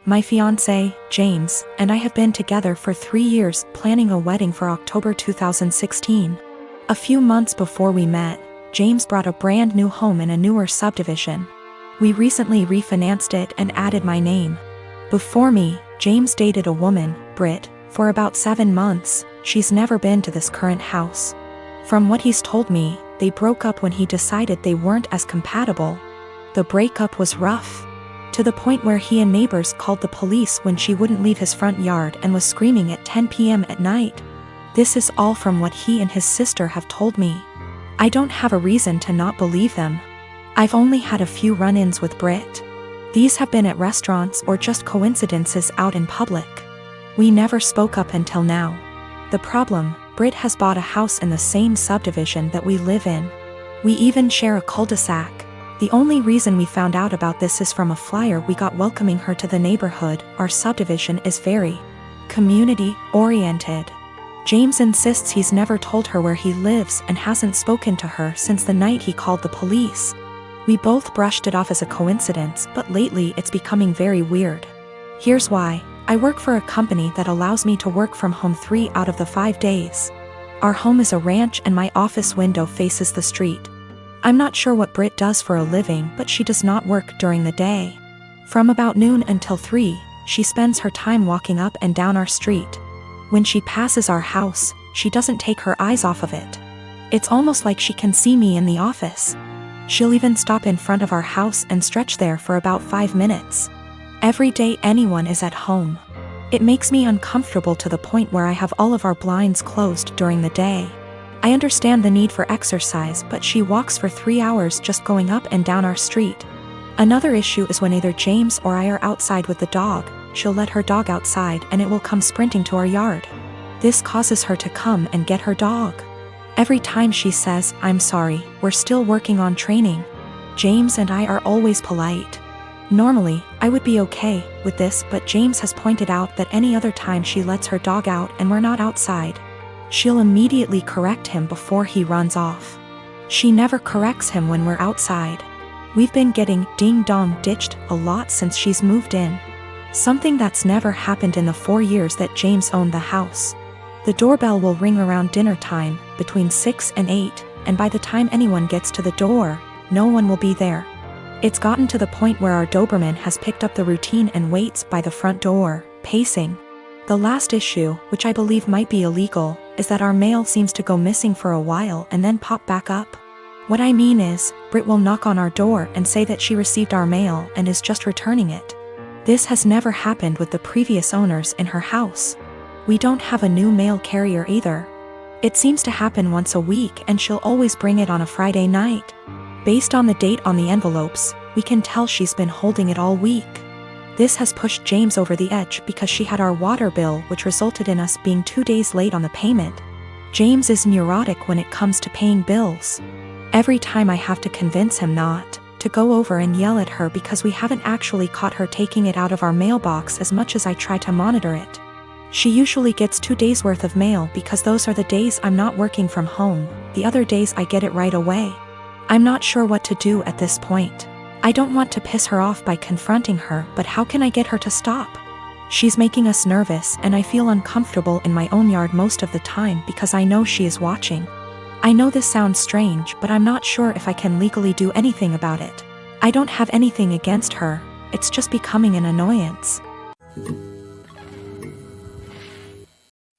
My fiancé, James, and I have been together for 3 years, planning a wedding for October 2016. A few months before we met, James bought a brand new home in a newer subdivision. We recently refinanced it and added my name. Before me, James dated a woman, Britt, for about 7 months. She's never been to this current house. From what he's told me, they broke up when he decided they weren't as compatible. The breakup was rough, to the point where he and neighbors called the police when she wouldn't leave his front yard and was screaming at 10 p.m. at night. This is all from what he and his sister have told me. I don't have a reason to not believe them. I've only had a few run-ins with Britt. These have been at restaurants or just coincidences out in public. We never spoke up until now. The problem, Britt has bought a house in the same subdivision that we live in. We even share a cul-de-sac. The only reason we found out about this is from a flyer we got welcoming her to the neighborhood. Our subdivision is very community-oriented. James insists he's never told her where he lives and hasn't spoken to her since the night he called the police. We both brushed it off as a coincidence, but lately it's becoming very weird. Here's why. I work for a company that allows me to work from home 3 out of the 5 days. Our home is a ranch and my office window faces the street. I'm not sure what Britt does for a living, but she does not work during the day. From about noon until 3, she spends her time walking up and down our street. When she passes our house, she doesn't take her eyes off of it. It's almost like she can see me in the office. She'll even stop in front of our house and stretch there for about 5 minutes. Every day anyone is at home. It makes me uncomfortable to the point where I have all of our blinds closed during the day. I understand the need for exercise, but she walks for 3 hours just going up and down our street. Another issue is when either James or I are outside with the dog, she'll let her dog outside and it will come sprinting to our yard. This causes her to come and get her dog. Every time she says, "I'm sorry, we're still working on training." James and I are always polite. Normally, I would be okay with this, but James has pointed out that any other time she lets her dog out and we're not outside, she'll immediately correct him before he runs off. She never corrects him when we're outside. We've been getting ding-dong ditched a lot since she's moved in. Something that's never happened in the 4 years that James owned the house. The doorbell will ring around dinner time, between 6 and 8, and by the time anyone gets to the door, no one will be there. It's gotten to the point where our Doberman has picked up the routine and waits by the front door, pacing. The last issue, which I believe might be illegal, is that our mail seems to go missing for a while and then pop back up. What I mean is, Britt will knock on our door and say that she received our mail and is just returning it. This has never happened with the previous owners in her house. We don't have a new mail carrier either. It seems to happen once a week and she'll always bring it on a Friday night. Based on the date on the envelopes, we can tell she's been holding it all week. This has pushed James over the edge because she had our water bill, which resulted in us being 2 days late on the payment. James is neurotic when it comes to paying bills. Every time I have to convince him not to go over and yell at her because we haven't actually caught her taking it out of our mailbox as much as I try to monitor it. She usually gets 2 days worth of mail because those are the days I'm not working from home. The other days I get it right away. I'm not sure what to do at this point. I don't want to piss her off by confronting her, but how can I get her to stop? She's making us nervous and I feel uncomfortable in my own yard most of the time because I know she is watching. I know this sounds strange, but I'm not sure if I can legally do anything about it. I don't have anything against her, it's just becoming an annoyance.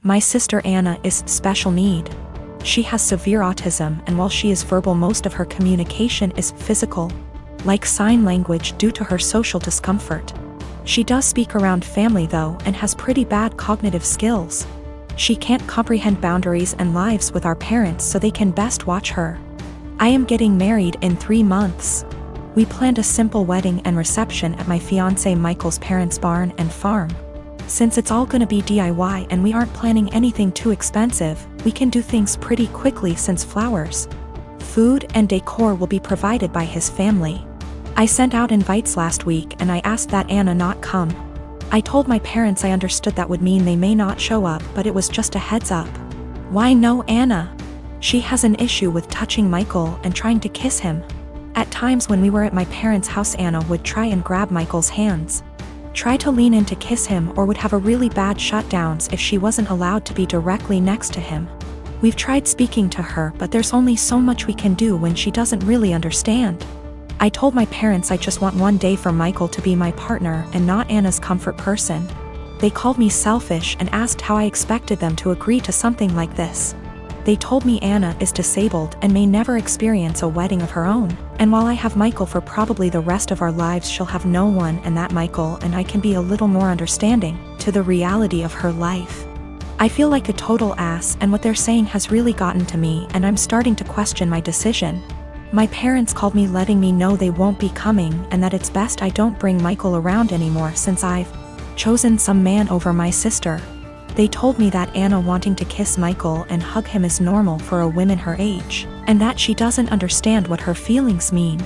My sister Anna is special need. She has severe autism, and while she is verbal, most of her communication is physical, like sign language due to her social discomfort. She does speak around family though and has pretty bad cognitive skills. She can't comprehend boundaries and lives with our parents so they can best watch her. I am getting married in 3 months. We planned a simple wedding and reception at my fiancé Michael's parents' barn and farm. Since it's all gonna be DIY and we aren't planning anything too expensive, we can do things pretty quickly since flowers, food and decor will be provided by his family. I sent out invites last week and I asked that Anna not come. I told my parents I understood that would mean they may not show up, but it was just a heads up. Why no Anna? She has an issue with touching Michael and trying to kiss him. At times when we were at my parents' house, Anna would try and grab Michael's hands. try to lean in to kiss him, or would have a really bad shutdowns if she wasn't allowed to be directly next to him. We've tried speaking to her, but there's only so much we can do when she doesn't really understand. I told my parents I just want one day for Michael to be my partner and not Anna's comfort person. They called me selfish and asked how I expected them to agree to something like this. They told me Anna is disabled and may never experience a wedding of her own, and while I have Michael for probably the rest of our lives, she'll have no one, and that Michael and I can be a little more understanding to the reality of her life. I feel like a total ass, and what they're saying has really gotten to me, and I'm starting to question my decision. My parents called me letting me know they won't be coming and that it's best I don't bring Michael around anymore since I've chosen some man over my sister. They told me that Anna wanting to kiss Michael and hug him is normal for a woman her age, and that she doesn't understand what her feelings mean.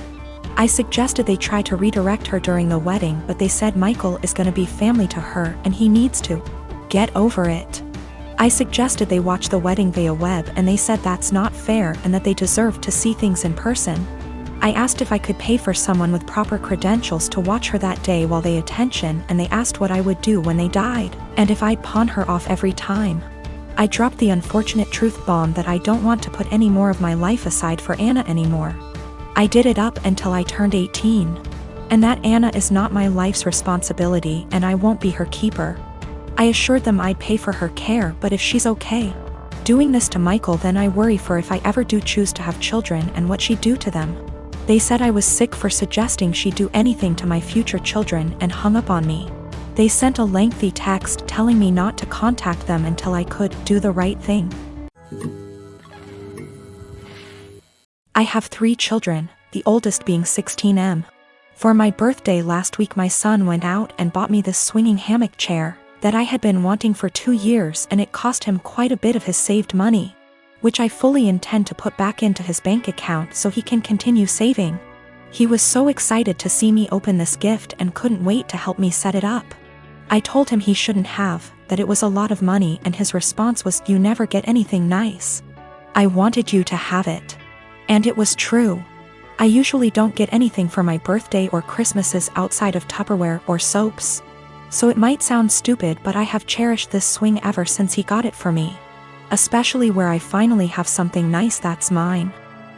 I suggested they try to redirect her during the wedding, but they said Michael is gonna be family to her and he needs to get over it. I suggested they watch the wedding via web, and they said that's not fair and that they deserve to see things in person. I asked if I could pay for someone with proper credentials to watch her that day while they attention, and they asked what I would do when they died, and if I'd pawn her off every time. I dropped the unfortunate truth bomb that I don't want to put any more of my life aside for Anna anymore. I did it up until I turned 18. And that Anna is not my life's responsibility and I won't be her keeper. I assured them I'd pay for her care, but if she's okay doing this to Michael, then I worry for if I ever do choose to have children and what she'd do to them. They said I was sick for suggesting she'd do anything to my future children and hung up on me. They sent a lengthy text telling me not to contact them until I could do the right thing. I have 3 children, the oldest being 16M. For my birthday last week, my son went out and bought me this swinging hammock chair that I had been wanting for 2 years, and it cost him quite a bit of his saved money, which I fully intend to put back into his bank account so he can continue saving. He was so excited to see me open this gift and couldn't wait to help me set it up. I told him he shouldn't have, that it was a lot of money, and his response was, "You never get anything nice. I wanted you to have it." And it was true. I usually don't get anything for my birthday or Christmases outside of Tupperware or soaps. So it might sound stupid, but I have cherished this swing ever since he got it for me. Especially where I finally have something nice that's mine.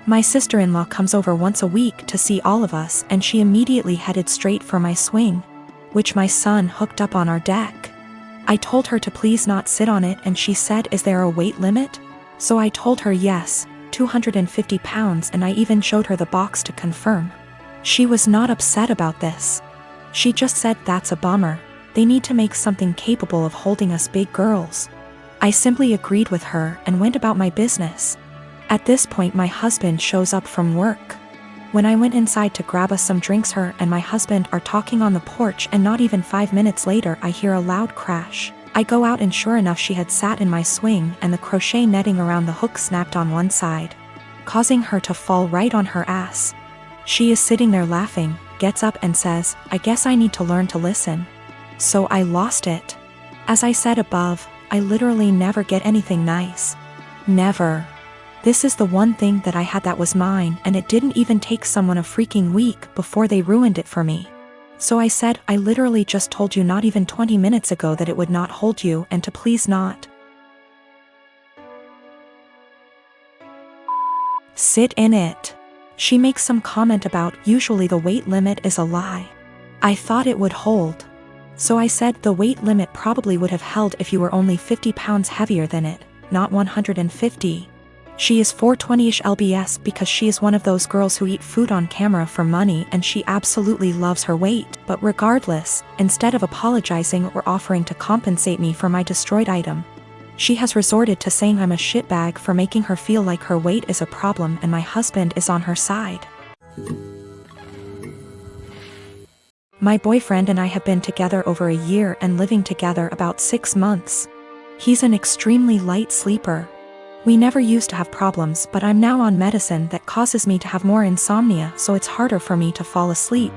My sister-in-law comes over once a week to see all of us, and she immediately headed straight for my swing, which my son hooked up on our deck. I told her to please not sit on it, and she said, "Is there a weight limit?" So I told her yes, 250 pounds, and I even showed her the box to confirm. She was not upset about this. She just said, "That's a bummer. They need to make something capable of holding us big girls." I simply agreed with her and went about my business. At this point, my husband shows up from work. When I went inside to grab us some drinks, her and my husband are talking on the porch, and not even 5 minutes later I hear a loud crash. I go out, and sure enough, she had sat in my swing and the crochet netting around the hook snapped on one side, causing her to fall right on her ass. She is sitting there laughing, gets up and says, "I guess I need to learn to listen." So I lost it. As I said above, I literally never get anything nice. Never. This is the one thing that I had that was mine, and it didn't even take someone a freaking week before they ruined it for me. So I said, "I literally just told you not even 20 minutes ago that it would not hold you, and to please not sit in it." She makes some comment about, "Usually the weight limit is a lie. I thought it would hold." So I said, "The weight limit probably would have held if you were only 50 pounds heavier than it, not 150. She is 420-ish lbs because she is one of those girls who eat food on camera for money, and she absolutely loves her weight. But regardless, instead of apologizing or offering to compensate me for my destroyed item, she has resorted to saying I'm a shitbag for making her feel like her weight is a problem and my husband is on her side. My boyfriend and I have been together over a year and living together about 6 months. He's an extremely light sleeper. We never used to have problems, but I'm now on medicine that causes me to have more insomnia, so it's harder for me to fall asleep.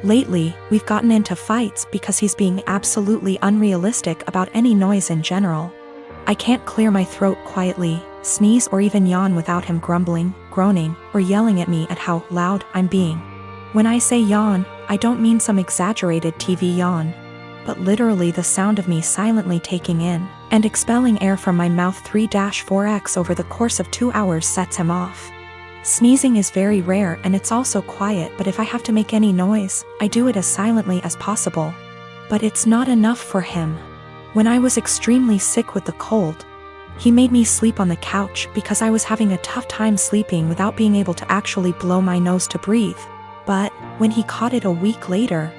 Lately, we've gotten into fights because he's being absolutely unrealistic about any noise in general. I can't clear my throat quietly, sneeze, or even yawn without him grumbling, groaning, or yelling at me at how loud I'm being. When I say yawn, I don't mean some exaggerated TV yawn. but literally the sound of me silently taking in and expelling air from my mouth 3-4x over the course of 2 hours sets him off. Sneezing is very rare and it's also quiet, but if I have to make any noise, I do it as silently as possible. But it's not enough for him. When I was extremely sick with the cold, he made me sleep on the couch because I was having a tough time sleeping without being able to actually blow my nose to breathe. But when he caught it a week later,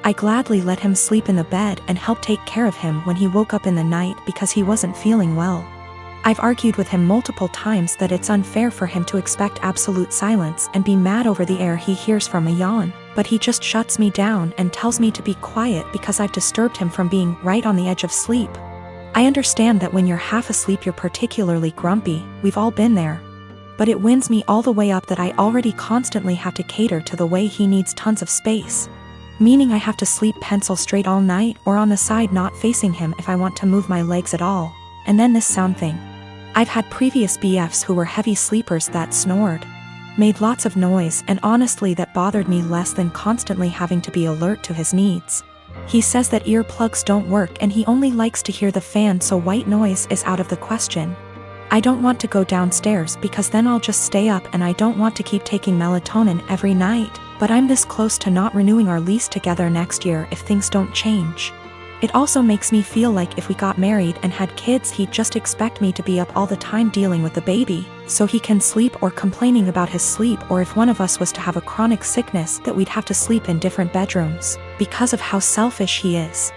I gladly let him sleep in the bed and helped take care of him when he woke up in the night because he wasn't feeling well. I've argued with him multiple times that it's unfair for him to expect absolute silence and be mad over the air he hears from a yawn, but he just shuts me down and tells me to be quiet because I've disturbed him from being right on the edge of sleep. I understand that when you're half asleep you're particularly grumpy, we've all been there. But it winds me all the way up that I already constantly have to cater to the way he needs tons of space. Meaning I have to sleep pencil straight all night or on the side not facing him if I want to move my legs at all. And then this sound thing. I've had previous BFs who were heavy sleepers that snored, made lots of noise, and honestly that bothered me less than constantly having to be alert to his needs. He says that earplugs don't work and he only likes to hear the fan, so white noise is out of the question. I don't want to go downstairs because then I'll just stay up, and I don't want to keep taking melatonin every night, but I'm this close to not renewing our lease together next year if things don't change. It also makes me feel like if we got married and had kids he'd just expect me to be up all the time dealing with the baby, so he can sleep, or complaining about his sleep, or if one of us was to have a chronic sickness that we'd have to sleep in different bedrooms, because of how selfish he is.